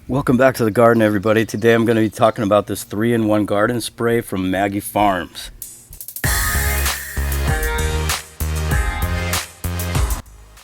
Welcome back to the garden, everybody. Today I'm going to be talking about this 3-in-1 garden spray from Maggie Farms.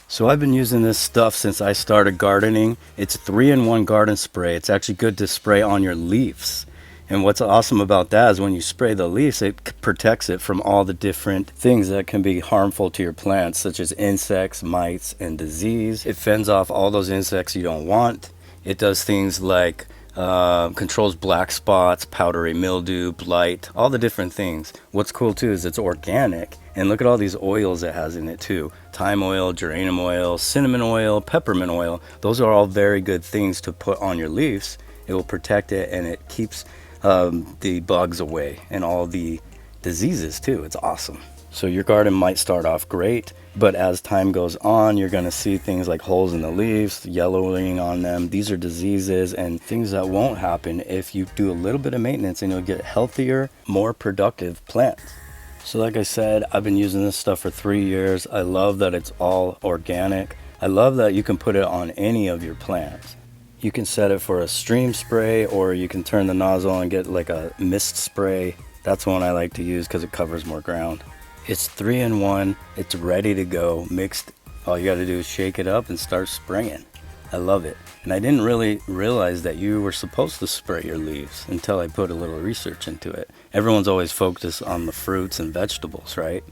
So I've been using this stuff since I started gardening. It's 3-in-1 garden spray. It's actually good to spray on your leaves. And what's awesome about that is when you spray the leaves, it protects it from all the different things that can be harmful to your plants, such as insects, mites, and disease. It fends off all those insects you don't want. It does things like controls black spots, powdery mildew, blight, all the different things. What's cool too is it's organic, and look at all these oils it has in it too. Thyme oil, geranium oil, cinnamon oil, peppermint oil. Those are all very good things to put on your leaves. It will protect it, and it keeps the bugs away and all the diseases too. It's awesome. So your garden might start off great, but as time goes on, you're going to see things like holes in the leaves, yellowing on them. These are diseases and things that won't happen if you do a little bit of maintenance, and you'll get healthier, more productive plants. So like I said, I've been using this stuff for 3 years. I love that it's all organic. I love that you can put it on any of your plants. You can set it for a stream spray, or you can turn the nozzle and get like a mist spray. That's one I like to use because it covers more ground. It's 3-in-1, it's ready to go, mixed. All you gotta do is shake it up and start spraying. I love it. And I didn't really realize that you were supposed to spray your leaves until I put a little research into it. Everyone's always focused on the fruits and vegetables, right?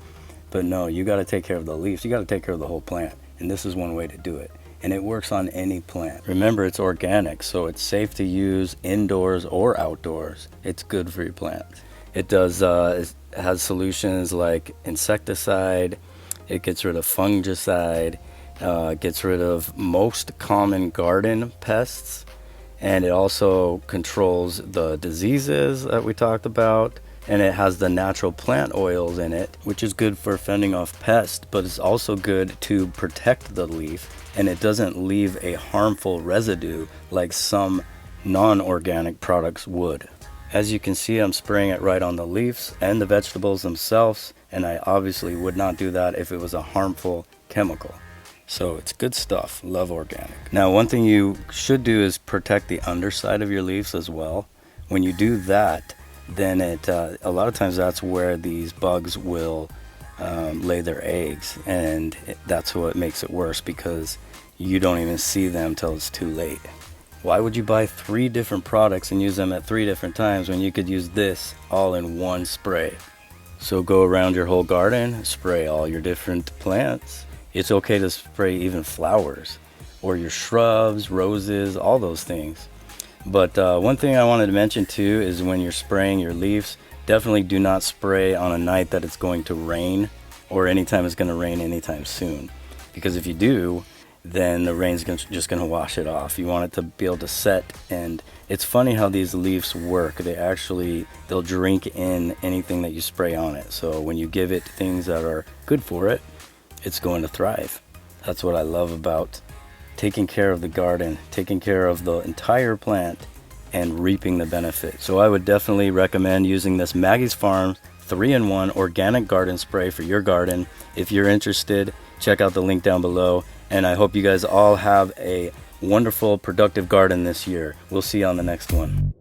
But no, you gotta take care of the leaves. You gotta take care of the whole plant. And this is one way to do it. And it works on any plant. Remember, it's organic, so it's safe to use indoors or outdoors. It's good for your plants. It does, it has solutions like insecticide, it gets rid of fungicide, gets rid of most common garden pests, and it also controls the diseases that we talked about, and it has the natural plant oils in it, which is good for fending off pests, but it's also good to protect the leaf, and it doesn't leave a harmful residue like some non-organic products would. As you can see, I'm spraying it right on the leaves and the vegetables themselves, and I obviously would not do that if it was a harmful chemical. So it's good stuff. Love organic. Now, one thing you should do is protect the underside of your leaves as well. When you do that, then a lot of times that's where these bugs will lay their eggs, and that's what makes it worse, because you don't even see them till it's too late. Why would you buy 3 different products and use them at 3 different times when you could use this all in one spray? So go around your whole garden, spray all your different plants. It's okay to spray even flowers or your shrubs, roses, all those things. But one thing I wanted to mention too is when you're spraying your leaves, definitely do not spray on a night that it's going to rain, or anytime it's going to rain anytime soon. Because if you do, then the rain's just going to wash it off. You want it to be able to set, and it's funny how these leaves work. They'll drink in anything that you spray on it. So when you give it things that are good for it, it's going to thrive. That's what I love about taking care of the garden, taking care of the entire plant, and reaping the benefit. So I would definitely recommend using this Maggie's Farms 3-in-1 organic garden spray for your garden. If you're interested, check out the link down below. And I hope you guys all have a wonderful, productive garden this year. We'll see you on the next one.